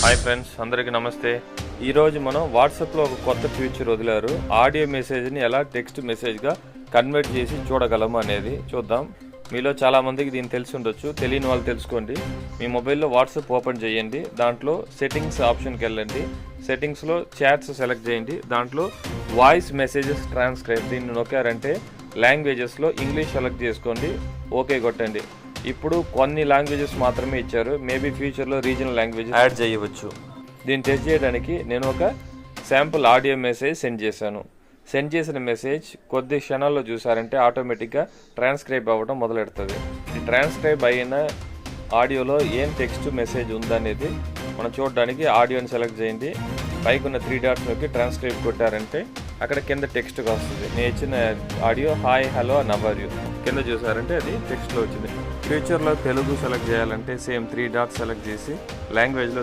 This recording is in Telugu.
హాయ్ ఫ్రెండ్స్, అందరికీ నమస్తే. ఈరోజు మనం వాట్సాప్లో ఒక కొత్త ఫీచర్ వదిలారు. ఆడియో మెసేజ్ని ఎలా టెక్స్ట్ మెసేజ్గా కన్వర్ట్ చేసి చూడగలము అనేది చూద్దాం. మీలో చాలామందికి దీన్ని తెలిసి ఉండొచ్చు, తెలియని వాళ్ళు తెలుసుకోండి. మీ మొబైల్లో వాట్సాప్ ఓపెన్ చేయండి, దాంట్లో సెట్టింగ్స్ ఆప్షన్కి వెళ్ళండి. సెట్టింగ్స్లో చాట్స్ సెలెక్ట్ చేయండి, దాంట్లో వాయిస్ మెసేజెస్ ట్రాన్స్క్రైబ్ దీన్ని నొక్కారంటే లాంగ్వేజెస్లో ఇంగ్లీష్ సెలెక్ట్ చేసుకోండి, ఓకే కొట్టండి. ఇప్పుడు కొన్ని లాంగ్వేజెస్ మాత్రమే ఇచ్చారు, మేబీ ఫ్యూచర్లో రీజనల్ లాంగ్వేజెస్ యాడ్ చేయవచ్చు. దీన్ని టెస్ట్ చేయడానికి నేను ఒక శాంపుల్ ఆడియో మెసేజ్ సెండ్ చేశాను. సెండ్ చేసిన మెసేజ్ కొద్ది క్షణాల్లో చూసారంటే ఆటోమేటిక్గా ట్రాన్స్క్రైబ్ అవ్వడం మొదలెడుతుంది. ఈ ట్రాన్స్క్రైబ్ అయిన ఆడియోలో ఏం టెక్స్ట్ మెసేజ్ ఉందనేది మనం చూడడానికి ఆడియోని సెలెక్ట్ చేయండి. పైకి ఉన్న 3 డాట్స్ నొక్కి ట్రాన్స్క్రైబ్ కొట్టారంటే అక్కడ కింద టెక్స్ట్గా వస్తుంది. నేను ఇచ్చిన ఆడియో హాయ్ హలో నవర్ యూ కింద చూసారంటే అది టెక్స్ట్లో వచ్చింది. ఫ్యూచర్లో తెలుగు సెలెక్ట్ చేయాలంటే సేమ్ 3 డాట్స్ సెలెక్ట్ చేసి లాంగ్వేజ్లో